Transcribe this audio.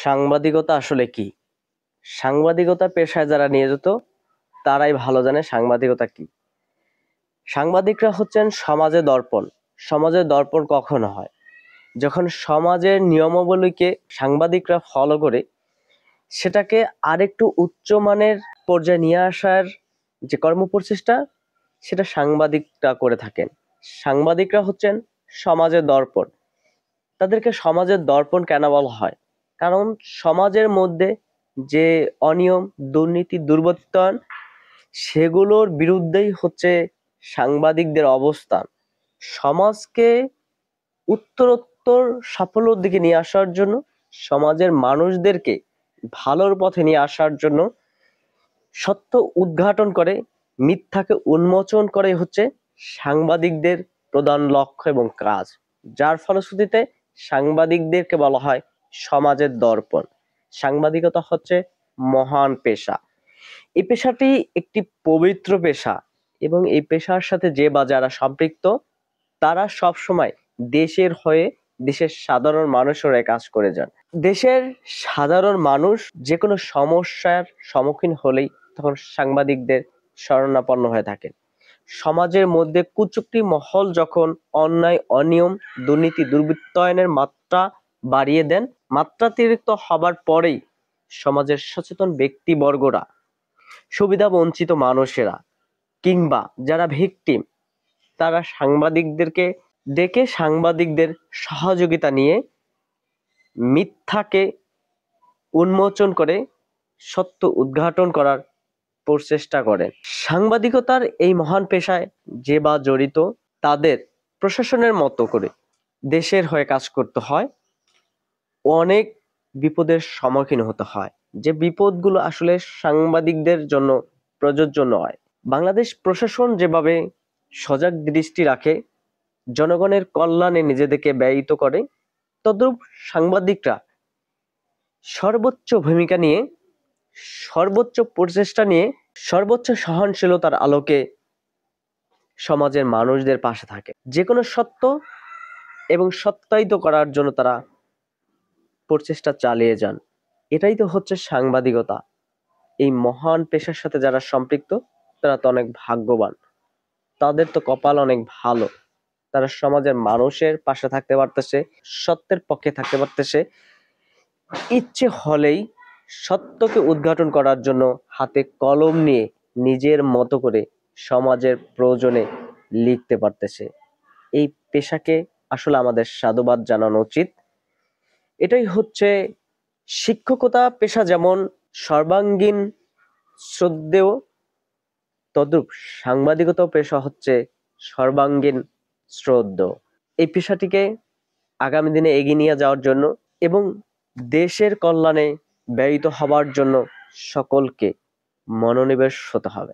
সাংবাদিকতা আসলে কি? সাংবাদিকতা পেশায় যারা নিয়োজিত তারাই ভালো জানে সাংবাদিকতা কি। সাংবাদিকরা হচ্ছেন সমাজের দর্পণ। সমাজের দর্পণ কখন হয়? যখন সমাজের নিয়মাবলীকে সাংবাদিকরা ফলো করে সেটাকে আরেকটু উচ্চমানের পর্যায়ে নিয়ে আসার যে কর্মপ্রচেষ্টা সেটা সাংবাদিকরা করে থাকেন। সাংবাদিকরা হচ্ছেন সমাজের দর্পণ। তাদেরকে সমাজের দর্পণ কেন বলা হয়? কারণ সমাজের মধ্যে যে অনিয়ম, দুর্নীতি, দুর্বৃত্তায়ন সেগুলোর বিরুদ্ধেই হচ্ছে সাংবাদিকদের অবস্থান। সমাজকে উত্তরোত্তর সাফল্যের দিকে নিয়ে আসার জন্য, সমাজের মানুষদেরকে ভালোর পথে নিয়ে আসার জন্য সত্য উদ্ঘাটন করে মিথ্যাকে উন্মোচন করে হচ্ছে সাংবাদিকদের প্রধান লক্ষ্য এবং কাজ। যার ফলশ্রুতিতে সাংবাদিকদেরকে বলা হয় সমাজের দর্পণ। সাংবাদিকতা হচ্ছে মহান পেশা। এই পেশাটি একটি পবিত্র পেশা এবং এই পেশার সাথে যে বা যারা সম্পৃক্ত তারা সব সময় দেশের হয়ে, দেশের সাধারণ মানুষের হয়ে কাজ করে যান। দেশের সাধারণ মানুষ যে কোনো সমস্যার সম্মুখীন হলেই তখন সাংবাদিকদের শরণাপন্ন হয়ে থাকেন। সমাজের মধ্যে কুচক্রী মহল যখন অন্যায়, অনিয়ম, দুর্নীতি, দুর্বৃত্তায়নের মাত্রা বাড়িয়ে দেন, মাত্রাতিরিক্ত হবার পরেই সমাজের সচেতন ব্যক্তিবর্গরা, সুবিধা বঞ্চিত মানুষেরা কিংবা যারা ভিকটিম তারা সাংবাদিকদেরকে ডেকে সাংবাদিকদের সহযোগিতা নিয়ে মিথ্যাকে উন্মোচন করে সত্য উদ্ঘাটন করার প্রচেষ্টা করেন। সাংবাদিকতার এই মহান পেশায় যে বা জড়িত তাদের প্রশাসনের মতো করে দেশের হয়ে কাজ করতে হয়। অনেক বিপদের সম্মুখীন হতে হয়, যে বিপদগুলো আসলে সাংবাদিকদের জন্য প্রযোজ্য নয়। বাংলাদেশ প্রশাসন যেভাবে সজাগ দৃষ্টি রাখে, জনগণের কল্যাণে নিজেদেরকে ব্যয়িত করে, তদ্রূপ সাংবাদিকরা সর্বোচ্চ ভূমিকা নিয়ে, সর্বোচ্চ প্রচেষ্টা নিয়ে, সর্বোচ্চ সহনশীলতার আলোকে সমাজের মানুষদের পাশে থাকে। যে কোনো সত্য এবং সত্যায়িত করার জন্য তারা প্রচেষ্টা চালিয়ে যান। এটাই তো হচ্ছে সাংবাদিকতা। এই মহান পেশার সাথে যারা সম্পৃক্ত তারা তো অনেক ভাগ্যবান, তাদের তো কপাল অনেক ভালো। তারা সমাজের মানুষের পাশে থাকতে পারতেছে, সত্যের পক্ষে থাকতে পারতেছে। ইচ্ছে হলেই সত্যকে উদ্ঘাটন করার জন্য হাতে কলম নিয়ে নিজের মতো করে সমাজের প্রয়োজনে লিখতে পারতেছে। এই পেশাকে আসলে আমাদের সাধুবাদ জানানো উচিত। এটাই হচ্ছে শিক্ষকতা পেশা যেমন সর্বাঙ্গীন শ্রদ্ধেয়, তদ্রূপ সাংবাদিকতা পেশা হচ্ছে সর্বাঙ্গীন শ্রদ্ধেয়। এই পেশাটিকে আগামী দিনে এগিয়ে নিয়ে যাওয়ার জন্য এবং দেশের কল্যাণে ব্যয়িত হবার জন্য সকলকে মনোনিবেশ হতে হবে।